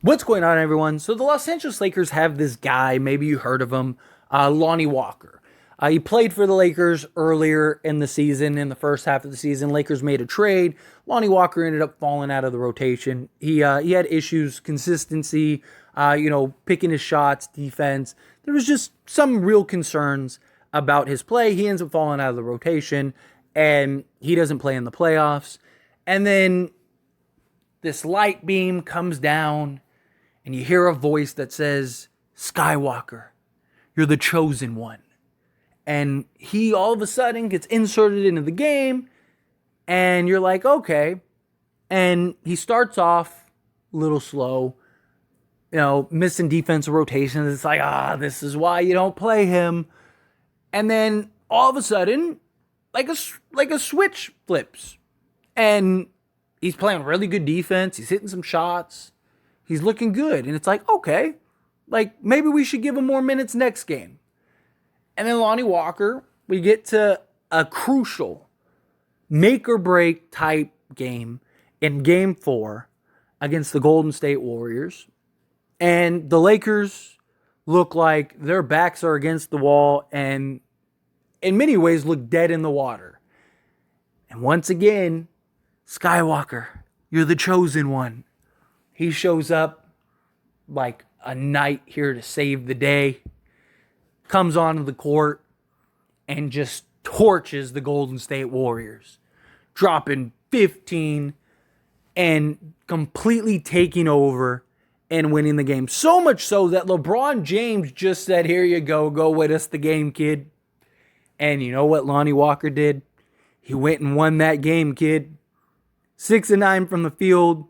What's going on, everyone? So the Los Angeles Lakers have this guy, maybe you heard of him, Lonnie Walker. He played for the Lakers earlier in the season, in the first half of the season. Lakers made a trade. Lonnie Walker ended up falling out of the rotation. He had issues, consistency, picking his shots, defense. There was just some real concerns about his play. He ends up falling out of the rotation, and he doesn't play in the playoffs. And then this light beam comes down, and you hear a voice that says, Skywalker, you're the chosen one. And he all of a sudden gets inserted into the game, and you're like, okay. And he starts off a little slow, missing defensive rotations. It's like, this is why you don't play him. And then all of a sudden, like a switch flips. And he's playing really good defense. He's hitting some shots. He's looking good. And it's like, okay, maybe we should give him more minutes next game. And then Lonnie Walker, we get to a crucial make or break type game in game 4 against the Golden State Warriors. And the Lakers look like their backs are against the wall and in many ways look dead in the water. And once again, Skywalker, you're the chosen one. He shows up like a knight here to save the day, comes onto the court, and just torches the Golden State Warriors, dropping 15 and completely taking over and winning the game. So much so that LeBron James just said, here you go win us the game, kid. And you know what Lonnie Walker did? He went and won that game, kid. 6 of 9 from the field,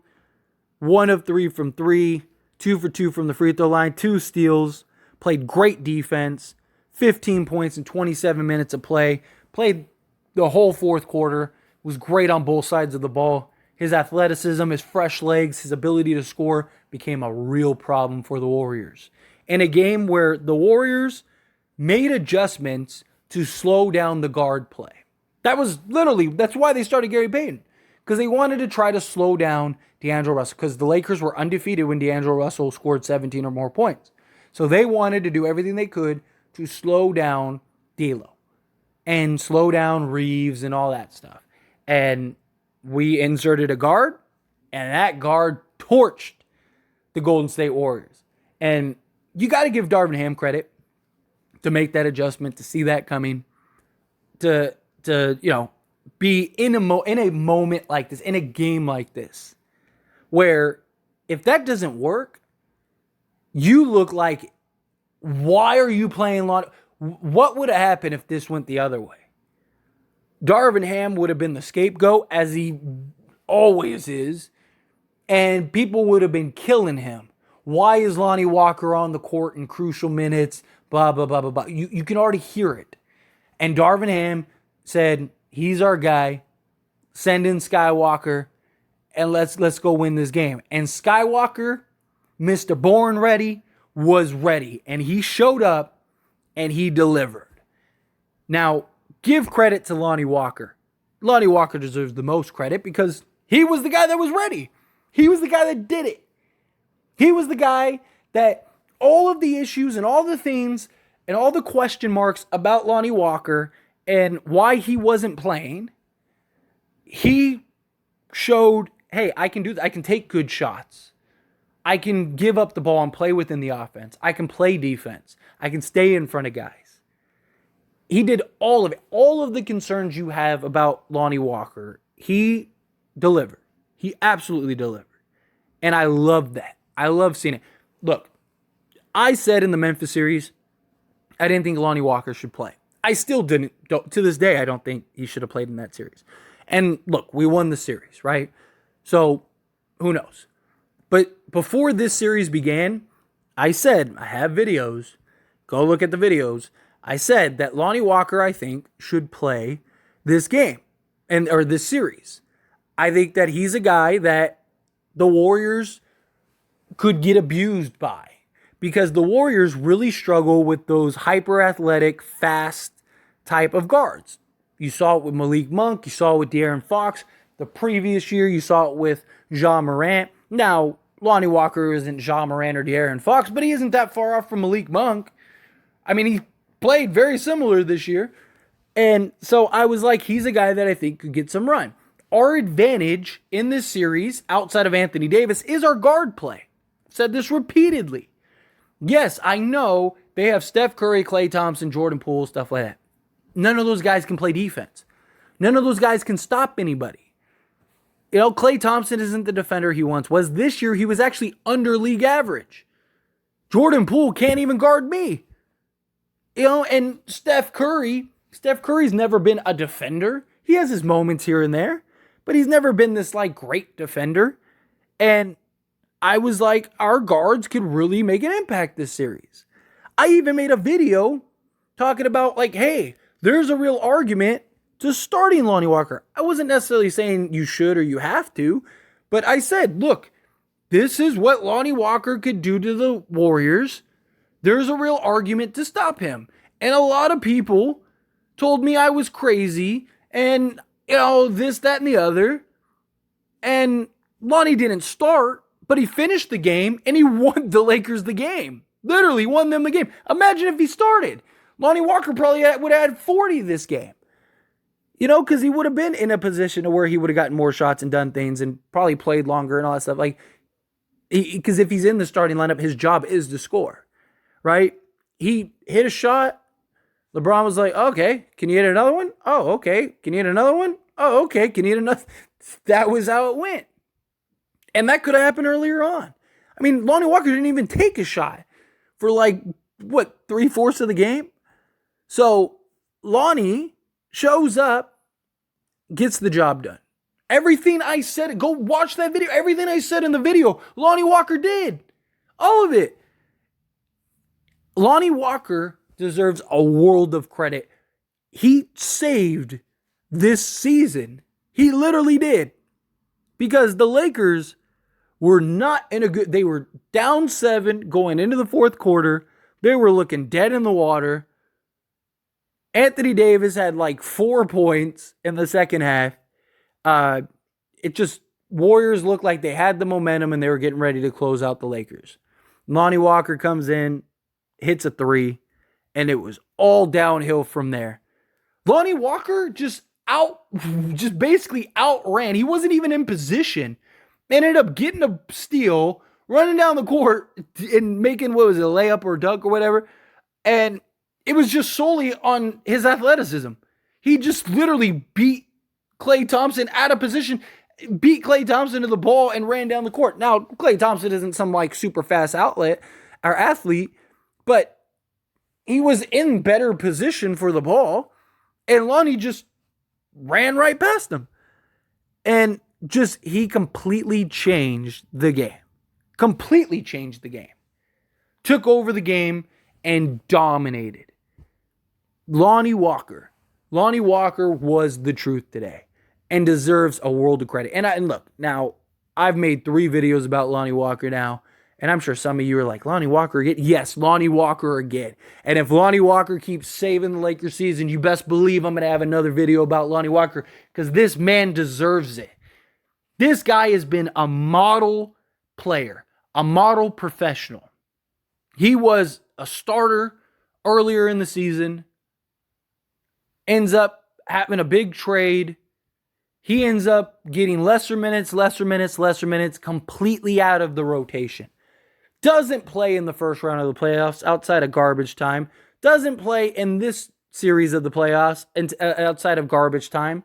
1 of 3 from 3, 2 for 2 from the free throw line, 2 steals, played great defense, 15 points in 27 minutes of play, played the whole fourth quarter, was great on both sides of the ball. His athleticism, his fresh legs, his ability to score became a real problem for the Warriors. In a game where the Warriors made adjustments to slow down the guard play. That's why they started Gary Payton. Because they wanted to try to slow down D'Angelo Russell. Because the Lakers were undefeated when D'Angelo Russell scored 17 or more points. So they wanted to do everything they could to slow down D'Lo. And slow down Reeves and all that stuff. And we inserted a guard. And that guard torched the Golden State Warriors. And you got to give Darvin Ham credit to make that adjustment, to see that coming, to be in a moment like this, in a game like this, where if that doesn't work, you look like, why are you playing Lonnie? What would have happened if this went the other way? Darvin Ham would have been the scapegoat, as he always is, and people would have been killing him. Why is Lonnie Walker on the court in crucial minutes? Blah, blah, blah, blah, blah. You can already hear it. And Darvin Ham said, he's our guy. Send in Skywalker, and let's go win this game. And Skywalker, Mr. Born Ready, was ready. And he showed up, and he delivered. Now, give credit to Lonnie Walker. Lonnie Walker deserves the most credit because he was the guy that was ready. He was the guy that did it. He was the guy that all of the issues and all the things and all the question marks about Lonnie Walker and why he wasn't playing, he showed, hey, I can do that. I can take good shots. I can give up the ball and play within the offense. I can play defense. I can stay in front of guys. He did all of it. All of the concerns you have about Lonnie Walker, he delivered. He absolutely delivered. And I love that. I love seeing it. Look, I said in the Memphis series, I didn't think Lonnie Walker should play. I still didn't. To this day, I don't think he should have played in that series. And look, we won the series, right? So, who knows? But before this series began, I said, I have videos. Go look at the videos. I said that Lonnie Walker, I think, should play this game or this series. I think that he's a guy that the Warriors could get abused by, because the Warriors really struggle with those hyper-athletic, fast type of guards. You saw it with Malik Monk. You saw it with De'Aaron Fox. The previous year, you saw it with Ja Morant. Now, Lonnie Walker isn't Ja Morant or De'Aaron Fox, but he isn't that far off from Malik Monk. I mean, he played very similar this year. And so I was like, he's a guy that I think could get some run. Our advantage in this series, outside of Anthony Davis, is our guard play. I've said this repeatedly. Yes, I know they have Steph Curry, Klay Thompson, Jordan Poole, stuff like that. None of those guys can play defense. None of those guys can stop anybody. You know, Klay Thompson isn't the defender he once was. This year, he was actually under league average. Jordan Poole can't even guard me. You know, and Steph Curry's never been a defender. He has his moments here and there, but he's never been this, like, great defender. And I was like, our guards could really make an impact this series. I even made a video talking about, like, hey, there's a real argument to starting Lonnie Walker. I wasn't necessarily saying you should or you have to, but I said, look, this is what Lonnie Walker could do to the Warriors. There's a real argument to stop him. And a lot of people told me I was crazy and, you know, this, that, and the other. And Lonnie didn't start, but he finished the game and he won the Lakers the game. Literally won them the game. Imagine if he started. Lonnie Walker probably would have had 40 this game. You know, because he would have been in a position where he would have gotten more shots and done things and probably played longer and all that stuff. Like, because if he's in the starting lineup, his job is to score, right? He hit a shot. LeBron was like, okay, can you hit another one? Oh, okay. Can you hit another one? Oh, okay. Can you hit another? That was how it went. And that could have happened earlier on. I mean, Lonnie Walker didn't even take a shot for like, what, 3/4 of the game? So Lonnie shows up, gets the job done. Everything I said, go watch that video. Everything I said in the video, Lonnie Walker did. All of it. Lonnie Walker deserves a world of credit. He saved this season. He literally did. Because the Lakers were not in a good... They were down 7 going into the fourth quarter. They were looking dead in the water. Anthony Davis had like 4 points in the second half. Warriors looked like they had the momentum and they were getting ready to close out the Lakers. Lonnie Walker comes in, hits a 3, and it was all downhill from there. Lonnie Walker just basically outran. He wasn't even in position. Ended up getting a steal, running down the court and making, what was it, a layup or a dunk or whatever. And it was just solely on his athleticism. He just literally beat Klay Thompson out of position, beat Klay Thompson to the ball and ran down the court. Now, Klay Thompson isn't some like super fast athlete, but he was in better position for the ball. And Lonnie just ran right past him. And he completely changed the game. Completely changed the game. Took over the game and dominated. Lonnie Walker was the truth today and deserves a world of credit. And look, now I've made 3 videos about Lonnie Walker now, and I'm sure some of you are like, Lonnie Walker again? Yes, Lonnie Walker again. And if Lonnie Walker keeps saving the Lakers season, you best believe I'm going to have another video about Lonnie Walker because this man deserves it. This guy has been a model player, a model professional. He was a starter earlier in the season, ends up having a big trade. He ends up getting lesser minutes, completely out of the rotation. Doesn't play in the first round of the playoffs outside of garbage time. Doesn't play in this series of the playoffs outside of garbage time.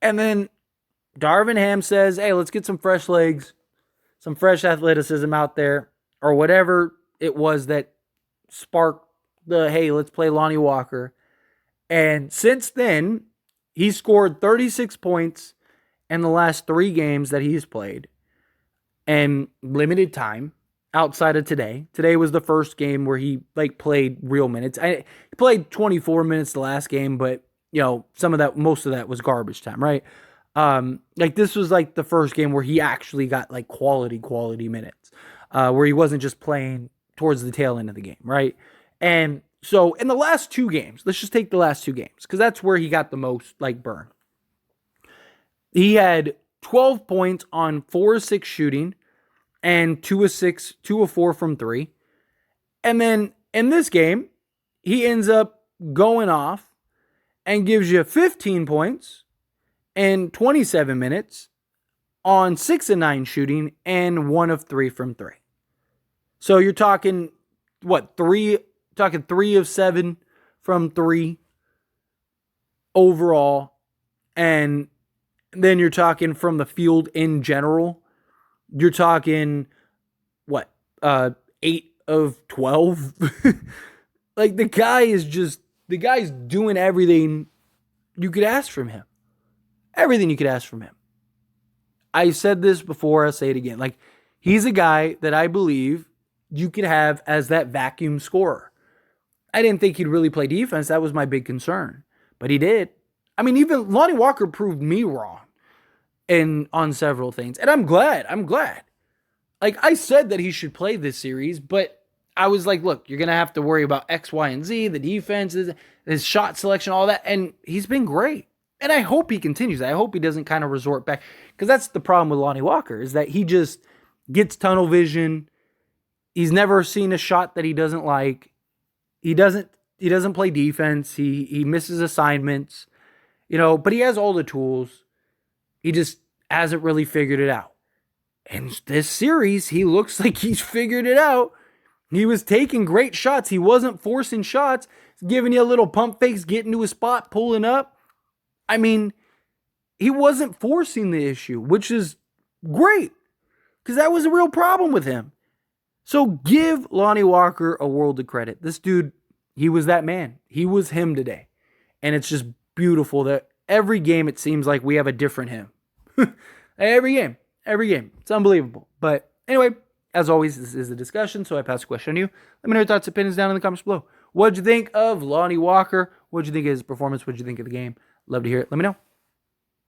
And then Darvin Ham says, hey, let's get some fresh legs, some fresh athleticism out there, or whatever it was that sparked the, hey, let's play Lonnie Walker. And since then, he scored 36 points in the last 3 games that he's played and limited time outside of today. Today was the first game where he played real minutes. He played 24 minutes the last game, but most of that was garbage time, right? This was the first game where he actually got quality minutes, where he wasn't just playing towards the tail end of the game, right? And so in the last 2 games, let's just take the last 2 games because that's where he got the most burn. He had 12 points on 4 of 6 shooting and 2 of 6, 2 of 4 from 3. And then in this game, he ends up going off and gives you 15 points in 27 minutes on 6 of 9 shooting and 1 of 3 from 3. So you're talking, what, 3 of 7 from 3 overall. And then you're talking from the field in general. You're talking, what, 8 of 12? Like, the guy's doing everything you could ask from him. Everything you could ask from him. I said this before, I'll say it again. Like, he's a guy that I believe you could have as that vacuum scorer. I didn't think he'd really play defense. That was my big concern. But he did. I mean, even Lonnie Walker proved me wrong on several things. And I'm glad. Like, I said that he should play this series, but I was like, look, you're going to have to worry about X, Y, and Z, the defense, his shot selection, all that. And he's been great. And I hope he continues. I hope he doesn't kind of resort back. Because that's the problem with Lonnie Walker, is that he just gets tunnel vision. He's never seen a shot that he doesn't like. He doesn't play defense. He misses assignments. But he has all the tools. He just hasn't really figured it out. And this series, he looks like he's figured it out. He was taking great shots. He wasn't forcing shots. Giving you a little pump fakes, getting to a spot, pulling up. I mean, he wasn't forcing the issue, which is great. Because that was a real problem with him. So give Lonnie Walker a world of credit. This dude, he was that man. He was him today. And it's just beautiful that every game it seems like we have a different him. Every game. It's unbelievable. But anyway, as always, this is a discussion, so I pass the question on you. Let me know your thoughts and opinions down in the comments below. What'd you think of Lonnie Walker? What'd you think of his performance? What'd you think of the game? Love to hear it. Let me know.